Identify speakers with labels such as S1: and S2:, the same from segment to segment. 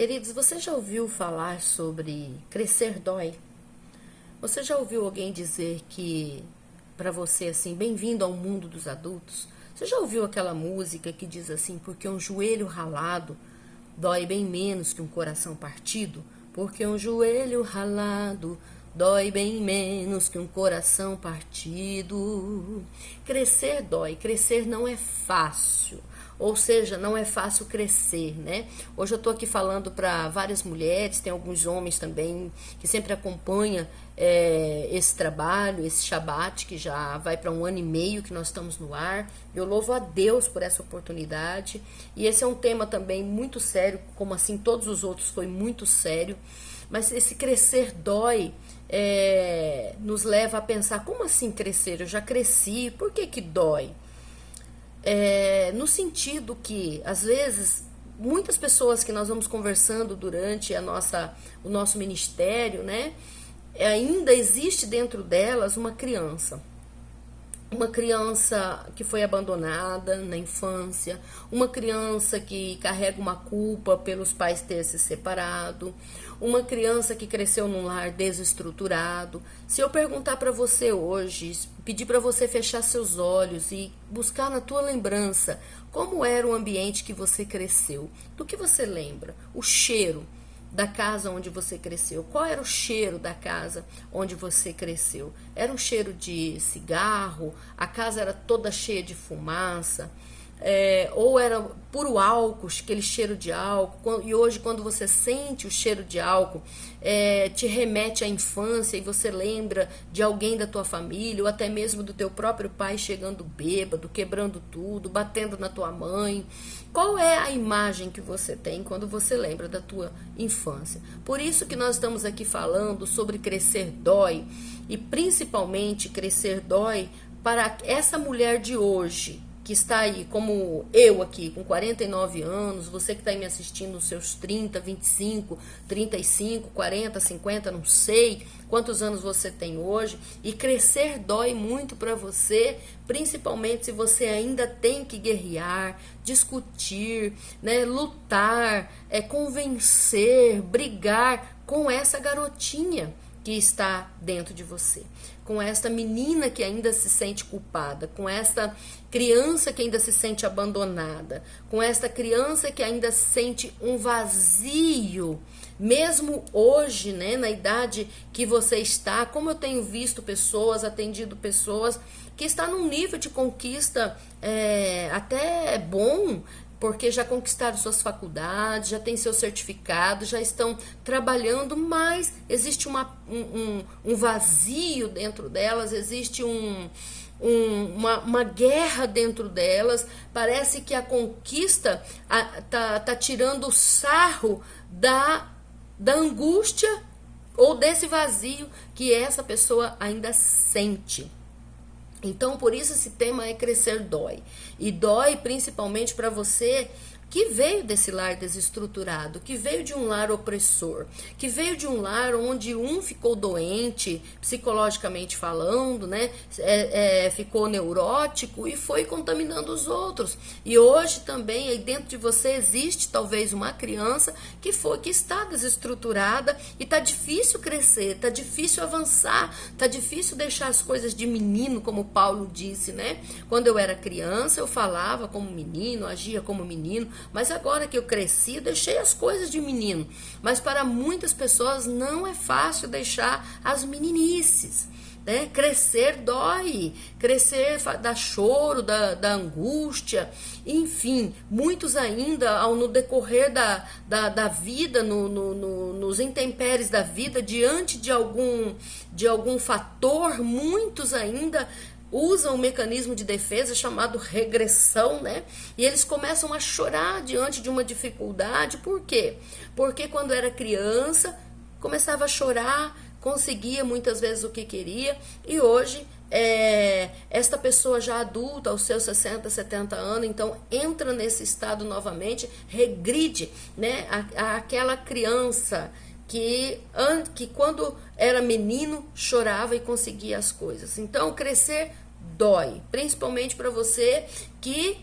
S1: Queridos, você já ouviu falar sobre crescer dói? Você já ouviu alguém dizer que para você assim, bem-vindo ao mundo dos adultos? Você já ouviu aquela música que diz assim, porque um joelho ralado dói bem menos que um coração partido? Porque um joelho ralado dói bem menos que um coração partido. Crescer dói, crescer não é fácil. Ou seja, não é fácil crescer, né? Hoje eu tô aqui falando para várias mulheres, tem alguns homens também que sempre acompanham esse trabalho, esse Shabat, que já vai para 1 ano e meio que nós estamos no ar. Eu louvo a Deus por essa oportunidade. E esse é um tema também muito sério, como assim todos os outros foi muito sério. Mas esse crescer dói, nos leva a pensar, como assim crescer? Eu já cresci, por que que dói? No sentido que, às vezes, muitas pessoas que nós vamos conversando durante o nosso ministério, né, ainda existe dentro delas uma criança que foi abandonada na infância, uma criança que carrega uma culpa pelos pais terem se separado, uma criança que cresceu num lar desestruturado. Se eu perguntar para você hoje, pedir para você fechar seus olhos e buscar na tua lembrança como era o ambiente que você cresceu, do que você lembra? O cheiro da casa onde você cresceu. Qual era o cheiro da casa onde você cresceu? Era um cheiro de cigarro? A casa era toda cheia de fumaça? Ou era puro álcool, aquele cheiro de álcool? E hoje, quando você sente o cheiro de álcool, te remete à infância e você lembra de alguém da tua família, ou até mesmo do teu próprio pai chegando bêbado, quebrando tudo, batendo na tua mãe. Qual é a imagem que você tem quando você lembra da tua infância? Por isso que nós estamos aqui falando sobre crescer dói, e principalmente crescer dói para essa mulher de hoje, que está aí, como eu aqui, com 49 anos, você que está aí me assistindo nos seus 30, 25, 35, 40, 50, não sei quantos anos você tem hoje, e crescer dói muito para você, principalmente se você ainda tem que guerrear, discutir, né, lutar, convencer, brigar com essa garotinha que está dentro de você, com esta menina que ainda se sente culpada, com esta criança que ainda se sente abandonada, com esta criança que ainda sente um vazio, mesmo hoje, né, na idade que você está. Como eu tenho visto pessoas, atendido pessoas que estão num nível de conquista até bom, porque já conquistaram suas faculdades, já têm seu certificado, já estão trabalhando, mas existe um vazio dentro delas, existe uma guerra dentro delas. Parece que a conquista tá tirando o sarro da angústia ou desse vazio que essa pessoa ainda sente. Então, por isso esse tema é crescer dói. E dói principalmente para você que veio desse lar desestruturado, que veio de um lar opressor, que veio de um lar onde um ficou doente, psicologicamente falando, né? Ficou neurótico e foi contaminando os outros. E hoje também aí dentro de você existe talvez uma criança que está desestruturada e está difícil crescer, está difícil avançar, está difícil deixar as coisas de menino, como Paulo disse, né? Quando eu era criança eu falava como menino, agia como menino, mas agora que eu cresci, eu deixei as coisas de menino. Mas para muitas pessoas não é fácil deixar as meninices, né? Crescer dói, crescer dá choro, da angústia, enfim, muitos ainda no decorrer da vida, nos intempéries da vida, diante de algum fator, muitos ainda usam um mecanismo de defesa chamado regressão, né? E eles começam a chorar diante de uma dificuldade. Por quê? Porque quando era criança, começava a chorar, conseguia muitas vezes o que queria, e hoje esta pessoa já adulta, aos seus 60, 70 anos, então entra nesse estado novamente, regride, né? Aquela criança que quando era menino chorava e conseguia as coisas. Então crescer dói, principalmente para você que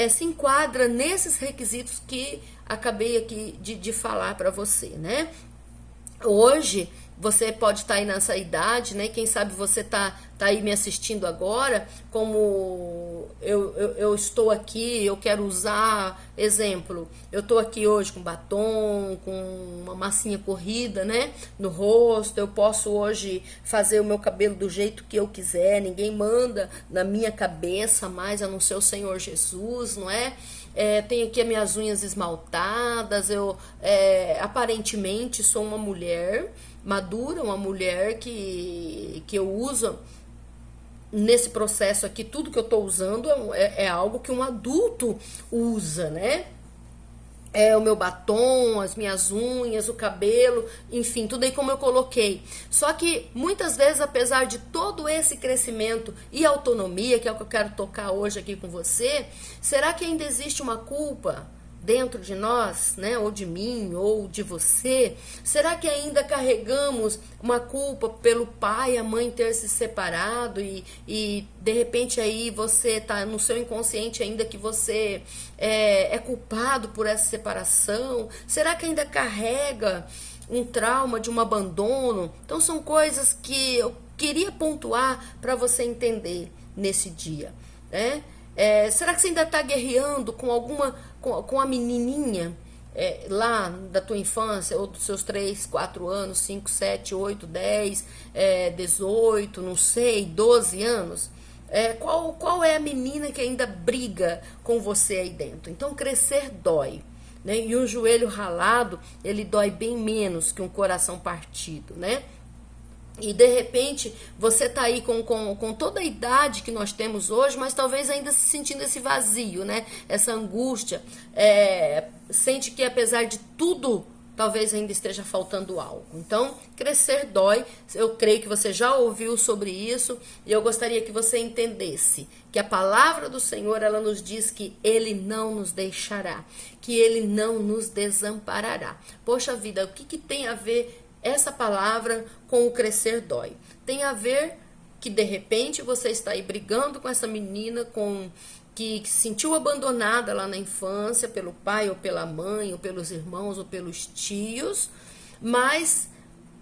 S1: se enquadra nesses requisitos que acabei aqui de falar para você, né? Hoje, você pode estar aí nessa idade, né? Quem sabe você tá aí me assistindo agora, como eu estou aqui, eu quero usar, exemplo, eu estou aqui hoje com batom, com uma massinha corrida, né? No rosto, eu posso hoje fazer o meu cabelo do jeito que eu quiser, ninguém manda na minha cabeça mais, a não ser o Senhor Jesus, não é? Tenho aqui as minhas unhas esmaltadas, eu aparentemente sou uma mulher madura, uma mulher que eu uso nesse processo aqui, tudo que eu tô usando é algo que um adulto usa, né? O meu batom, as minhas unhas, o cabelo, enfim, tudo aí como eu coloquei. Só que muitas vezes, apesar de todo esse crescimento e autonomia, que é o que eu quero tocar hoje aqui com você, será que ainda existe uma culpa dentro de nós, né, ou de mim, ou de você? Será que ainda carregamos uma culpa pelo pai e a mãe ter se separado e de repente aí você tá no seu inconsciente ainda que você é culpado por essa separação? Será que ainda carrega um trauma de um abandono? Então são coisas que eu queria pontuar para você entender nesse dia, né? Será que você ainda está guerreando com a menininha lá da tua infância, ou dos seus 3, 4 anos, 5, 7, 8, 10, 18, não sei, 12 anos? Qual é a menina que ainda briga com você aí dentro? Então, crescer dói, né? E um joelho ralado, ele dói bem menos que um coração partido, né? E de repente você tá aí com toda a idade que nós temos hoje, mas talvez ainda se sentindo esse vazio, né? Essa angústia. Sente que apesar de tudo, talvez ainda esteja faltando algo. Então, crescer dói. Eu creio que você já ouviu sobre isso. E eu gostaria que você entendesse que a palavra do Senhor, ela nos diz que Ele não nos deixará, que Ele não nos desamparará. Poxa vida, o que tem a ver essa palavra com o crescer dói? Tem a ver que de repente você está aí brigando com essa menina que se sentiu abandonada lá na infância pelo pai ou pela mãe, ou pelos irmãos ou pelos tios, mas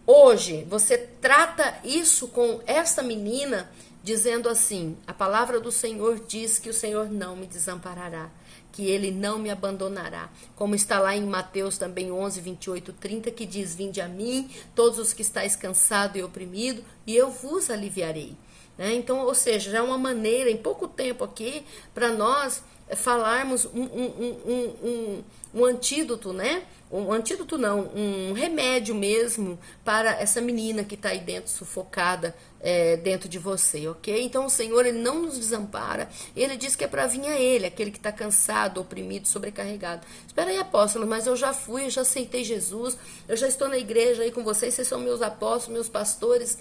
S1: hoje você trata isso com essa menina dizendo assim: a palavra do Senhor diz que o Senhor não me desamparará, que Ele não me abandonará. Como está lá em Mateus também 11, 28, 30, que diz: vinde a mim, todos os que estáis cansados e oprimidos, e eu vos aliviarei. Né? Então, ou seja, já é uma maneira, em pouco tempo aqui, para nós falarmos um antídoto, né? Um antídoto não, um remédio mesmo para essa menina que está aí dentro, sufocada dentro de você, ok? Então o Senhor, Ele não nos desampara, Ele diz que é para vir a Ele, aquele que está cansado, oprimido, sobrecarregado. Espera aí, apóstolo, mas eu já fui, eu já aceitei Jesus, eu já estou na igreja aí com vocês são meus apóstolos, meus pastores,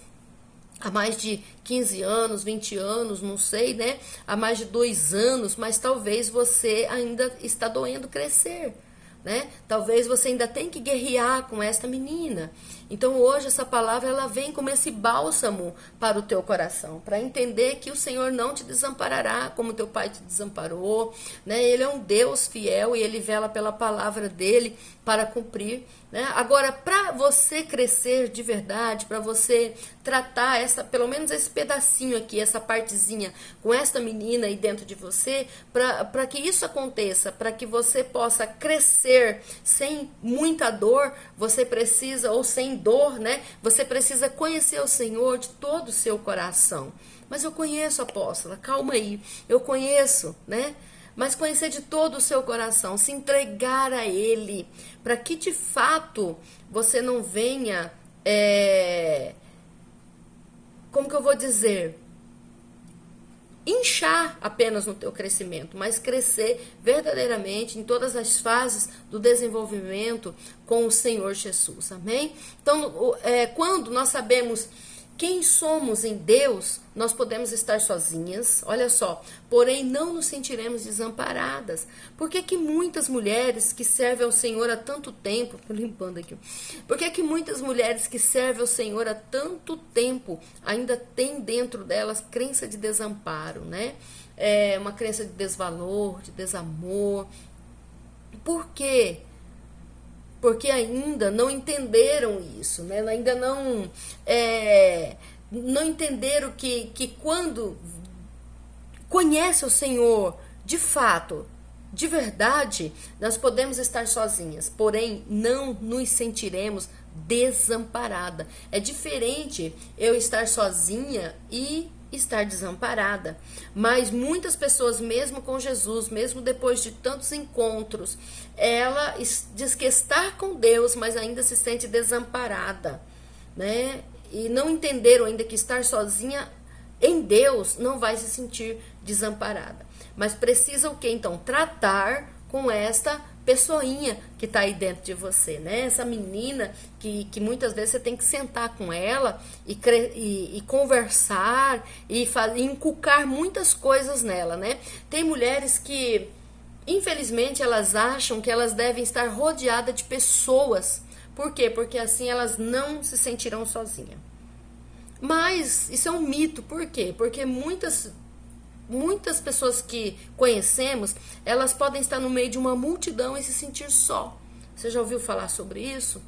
S1: há mais de 15 anos, 20 anos, não sei, né? Há mais de 2 anos, mas talvez você ainda está doendo crescer, né? Talvez você ainda tenha que guerrear com esta menina. Então hoje essa palavra, ela vem como esse bálsamo para o teu coração, para entender que o Senhor não te desamparará como teu pai te desamparou, né? Ele é um Deus fiel e Ele vela pela palavra dele para cumprir, né? Agora, para você crescer de verdade, para você tratar pelo menos esse pedacinho aqui, essa partezinha com esta menina aí dentro de você, para que isso aconteça, para que você possa crescer sem muita dor, você precisa, ou sem dor, né? Você precisa conhecer o Senhor de todo o seu coração. Mas eu conheço, apóstola, calma aí, eu conheço, né? Mas conhecer de todo o seu coração, se entregar a Ele, para que de fato você não venha, como que eu vou dizer, inchar apenas no teu crescimento, mas crescer verdadeiramente em todas as fases do desenvolvimento com o Senhor Jesus, amém? Então, quando nós sabemos quem somos em Deus, nós podemos estar sozinhas, olha só, porém não nos sentiremos desamparadas. Por que muitas mulheres que servem ao Senhor há tanto tempo, tô limpando aqui, por que muitas mulheres que servem ao Senhor há tanto tempo ainda têm dentro delas crença de desamparo, né? uma crença de desvalor, de desamor. Por quê? Porque ainda não entenderam isso, né? Ainda não entenderam que quando conhece o Senhor de fato, de verdade, nós podemos estar sozinhas, porém não nos sentiremos desamparada. É diferente eu estar sozinha e estar desamparada. Mas muitas pessoas, mesmo com Jesus, mesmo depois de tantos encontros, ela diz que está com Deus, mas ainda se sente desamparada, né? E não entenderam ainda que estar sozinha em Deus não vai se sentir desamparada. Mas precisa o que então? Tratar com esta pessoinha que está aí dentro de você, né? Essa menina que muitas vezes você tem que sentar com ela e conversar e inculcar muitas coisas nela, né? Tem mulheres que, infelizmente, elas acham que elas devem estar rodeadas de pessoas. Por quê? Porque assim elas não se sentirão sozinhas. Mas isso é um mito. Por quê? Porque muitas pessoas que conhecemos, elas podem estar no meio de uma multidão e se sentir só. Você já ouviu falar sobre isso?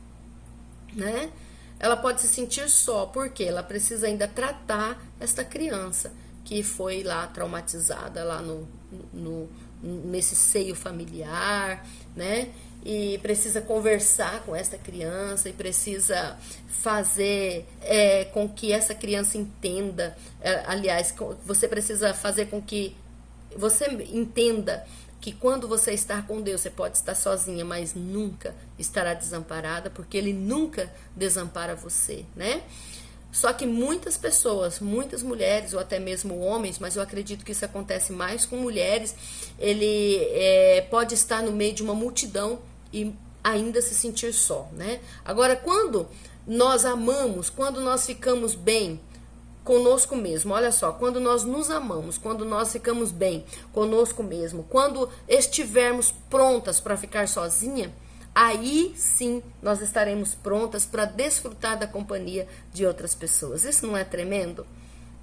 S1: Né? Ela pode se sentir só, porque ela precisa ainda tratar esta criança que foi lá traumatizada lá nesse seio familiar, né? E precisa conversar com essa criança e precisa fazer com que essa criança entenda. Aliás, você precisa fazer com que você entenda que quando você estar com Deus, você pode estar sozinha, mas nunca estará desamparada, porque Ele nunca desampara você, né? Só que muitas pessoas, muitas mulheres ou até mesmo homens, mas eu acredito que isso acontece mais com mulheres, ele pode estar no meio de uma multidão e ainda se sentir só, né? Agora, quando nós amamos, quando nós ficamos bem conosco mesmo, olha só, quando nós nos amamos, quando nós ficamos bem conosco mesmo, quando estivermos prontas para ficar sozinha, aí sim nós estaremos prontas para desfrutar da companhia de outras pessoas. Isso não é tremendo?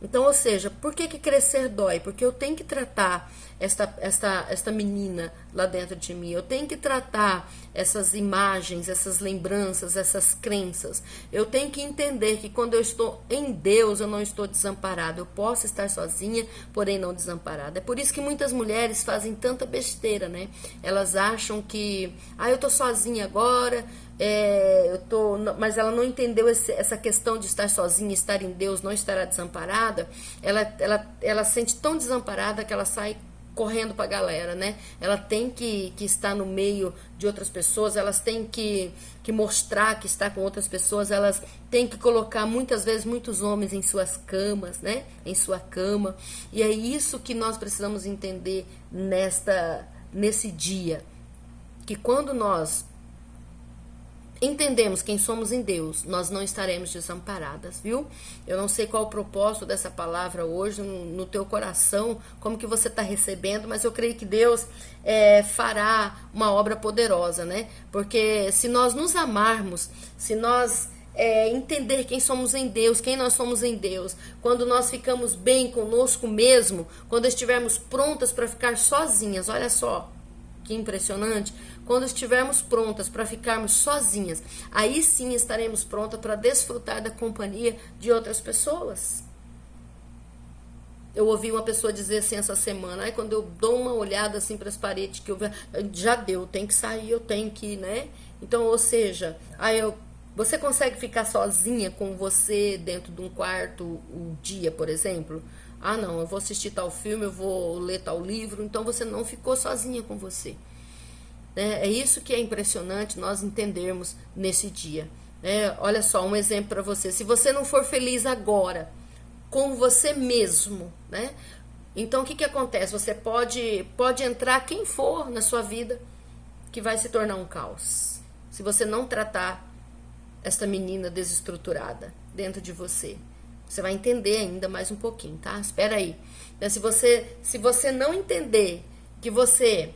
S1: Então, ou seja, por que crescer dói? Porque eu tenho que tratar esta menina lá dentro de mim. Eu tenho que tratar essas imagens, essas lembranças, essas crenças. Eu tenho que entender que quando eu estou em Deus, eu não estou desamparada. Eu posso estar sozinha, porém não desamparada. É por isso que muitas mulheres fazem tanta besteira, né? Elas acham que, eu tô sozinha agora, mas ela não entendeu essa questão de estar sozinha, estar em Deus, não estará desamparada. Ela sente tão desamparada que ela sai correndo para a galera, né? Ela tem que estar no meio de outras pessoas, elas têm que mostrar que está com outras pessoas, elas têm que colocar muitas vezes muitos homens em suas camas, né? Em sua cama. E é isso que nós precisamos entender nesse dia, que quando nós entendemos quem somos em Deus, nós não estaremos desamparadas, viu? Eu não sei qual o propósito dessa palavra hoje no teu coração, como que você está recebendo, mas eu creio que Deus fará uma obra poderosa, né? Porque se nós nos amarmos, se nós entender quem somos em Deus, quem nós somos em Deus, quando nós ficamos bem conosco mesmo, quando estivermos prontas para ficar sozinhas, olha só, que impressionante. Quando estivermos prontas para ficarmos sozinhas, aí sim estaremos prontas para desfrutar da companhia de outras pessoas. Eu ouvi uma pessoa dizer assim essa semana, quando eu dou uma olhada assim para as paredes, que já deu, tem que sair, eu tenho que ir, né? Então, ou seja, você consegue ficar sozinha com você dentro de um quarto um dia, por exemplo? Não, eu vou assistir tal filme, eu vou ler tal livro, então você não ficou sozinha com você. É isso que é impressionante nós entendermos nesse dia. Olha só, um exemplo para você. Se você não for feliz agora com você mesmo, né? Então o que acontece? Você pode entrar quem for na sua vida que vai se tornar um caos. Se você não tratar esta menina desestruturada dentro de você. Você vai entender ainda mais um pouquinho, tá? Espera aí. Se você não entender que você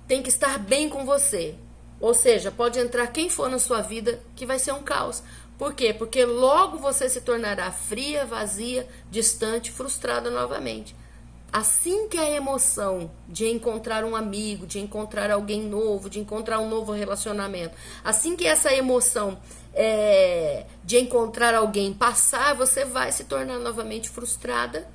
S1: tem que estar bem com você, ou seja, pode entrar quem for na sua vida que vai ser um caos. Por quê? Porque logo você se tornará fria, vazia, distante, frustrada novamente. Assim que a emoção de encontrar um amigo, de encontrar alguém novo, de encontrar um novo relacionamento, assim que essa emoção de encontrar alguém passar, você vai se tornar novamente frustrada,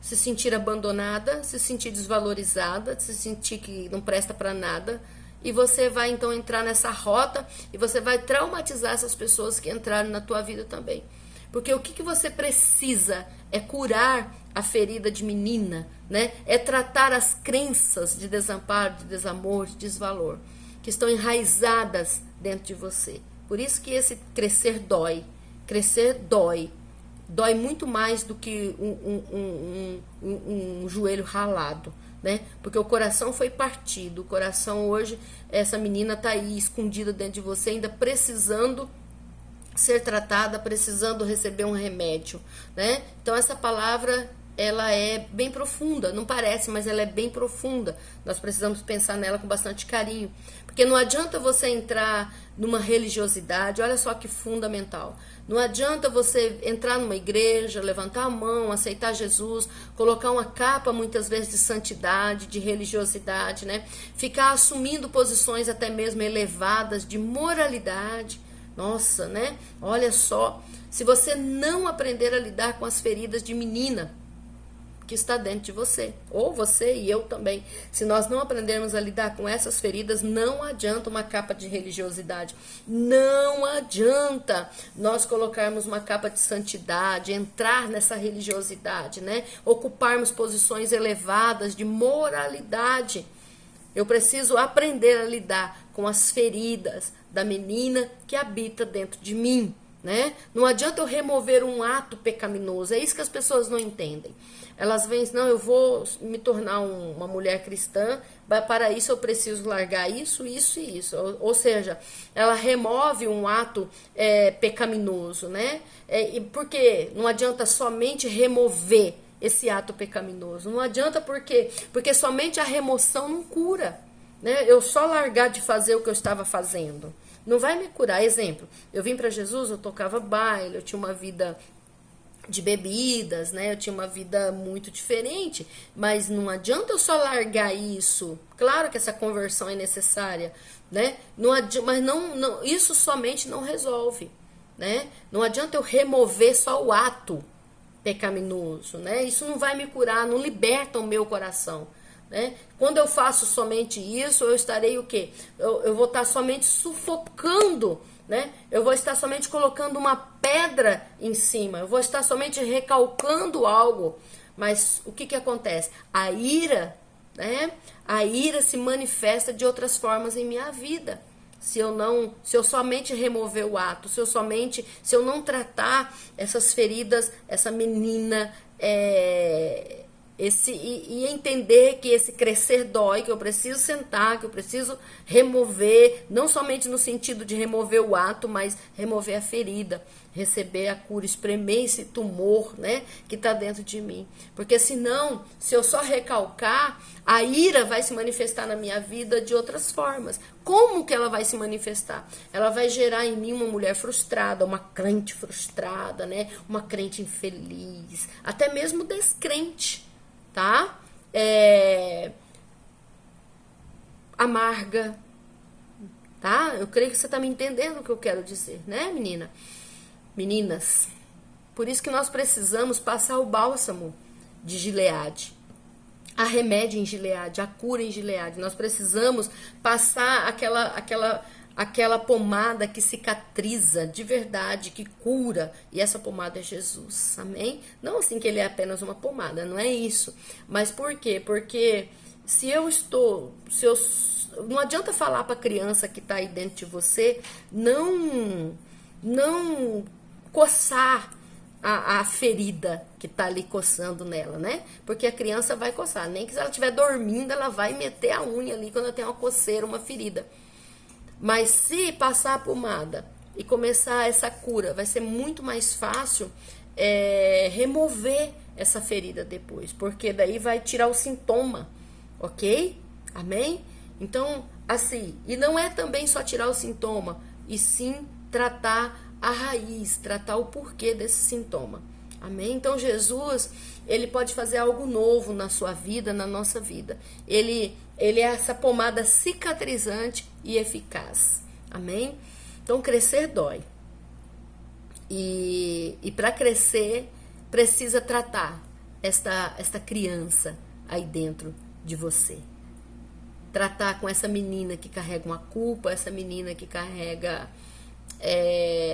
S1: se sentir abandonada, se sentir desvalorizada, se sentir que não presta para nada. E você vai então entrar nessa rota e você vai traumatizar essas pessoas que entraram na tua vida também. Porque o que você precisa é curar a ferida de menina, né? É tratar as crenças de desamparo, de desamor, de desvalor, que estão enraizadas dentro de você. Por isso que esse crescer dói. Crescer dói. Dói muito mais do que um joelho ralado, né? Porque o coração foi partido. O coração hoje, essa menina está aí escondida dentro de você, ainda precisando ser tratada, precisando receber um remédio, né? Então essa palavra, ela é bem profunda, não parece, mas ela é bem profunda. Nós precisamos pensar nela com bastante carinho, porque não adianta você entrar numa religiosidade, olha só que fundamental. Não adianta você entrar numa igreja, levantar a mão, aceitar Jesus, colocar uma capa muitas vezes de santidade, de religiosidade, né? Ficar assumindo posições até mesmo elevadas de moralidade. Nossa, né? Olha só, se você não aprender a lidar com as feridas de menina que está dentro de você, ou você e eu também, se nós não aprendermos a lidar com essas feridas, não adianta uma capa de religiosidade, não adianta nós colocarmos uma capa de santidade, entrar nessa religiosidade, né? Ocuparmos posições elevadas de moralidade. Eu preciso aprender a lidar com as feridas da menina que habita dentro de mim, né? Não adianta eu remover um ato pecaminoso, é isso que as pessoas não entendem. Elas vêm, não, eu vou me tornar uma mulher cristã, para isso eu preciso largar isso, isso e isso. Ou seja, ela remove um ato pecaminoso, né? Porque não adianta somente remover esse ato pecaminoso. Não adianta porque somente a remoção não cura, né? Eu só largar de fazer o que eu estava fazendo não vai me curar. Exemplo, eu vim para Jesus, eu tocava baile, eu tinha uma vida de bebidas, né? Eu tinha uma vida muito diferente, mas não adianta eu só largar isso. Claro que essa conversão é necessária, né? Não adianta, mas não, isso somente não resolve, né? Não adianta eu remover só o ato pecaminoso, né? Isso não vai me curar, não liberta o meu coração, né? Quando eu faço somente isso, eu estarei o quê? Eu vou estar somente sufocando, né? Eu vou estar somente colocando uma pedra em cima, eu vou estar somente recalcando algo. Mas o que acontece? A ira, né? A ira se manifesta de outras formas em minha vida. Se eu somente remover o ato, se eu não tratar essas feridas, essa menina, e entender que esse crescer dói, que eu preciso sentar, que eu preciso remover, não somente no sentido de remover o ato, mas remover a ferida, receber a cura, espremer esse tumor, né, que está dentro de mim. Porque senão, se eu só recalcar, a ira vai se manifestar na minha vida de outras formas. Como que ela vai se manifestar? Ela vai gerar em mim uma mulher frustrada, uma crente frustrada, né, uma crente infeliz, até mesmo descrente. Tá? Amarga, tá? Eu creio que você tá me entendendo o que eu quero dizer, né, menina? Meninas, por isso que nós precisamos passar o bálsamo de Gileade, a remédio em Gileade, a cura em Gileade. Nós precisamos passar aquela pomada que cicatriza de verdade, que cura, e essa pomada é Jesus, amém? Não assim que ele é apenas uma pomada, não é isso, mas por quê? Porque não adianta falar para a criança que está aí dentro de você, não coçar a ferida que está ali coçando nela, né? Porque a criança vai coçar, nem que se ela estiver dormindo, ela vai meter a unha ali quando ela tem uma coceira, uma ferida. Mas se passar a pomada e começar essa cura, vai ser muito mais fácil remover essa ferida depois, porque daí vai tirar o sintoma, ok? Amém? Então, assim, e não é também só tirar o sintoma, e sim tratar a raiz, tratar o porquê desse sintoma. Amém? Então Jesus, ele pode fazer algo novo na sua vida, na nossa vida. Ele é essa pomada cicatrizante e eficaz. Amém? Então crescer dói. E para crescer, precisa tratar esta criança aí dentro de você. Tratar com essa menina que carrega uma culpa, essa menina que carrega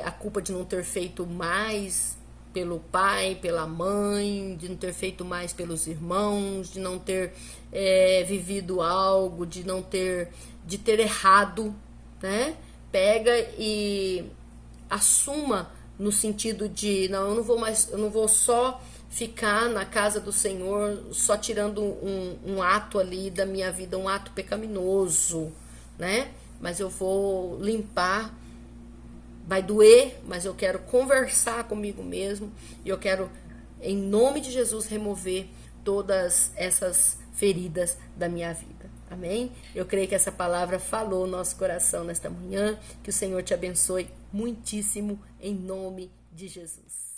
S1: a culpa de não ter feito mais pelo pai, pela mãe, de não ter feito mais pelos irmãos, de não ter vivido algo, de ter errado, né? Pega e assuma no sentido de, não, eu não vou só ficar na casa do Senhor, só tirando um ato ali da minha vida, um ato pecaminoso, né? Mas eu vou limpar. Vai doer, mas eu quero conversar comigo mesmo e eu quero, em nome de Jesus, remover todas essas feridas da minha vida. Amém? Eu creio que essa palavra falou no nosso coração nesta manhã. Que o Senhor te abençoe muitíssimo, em nome de Jesus.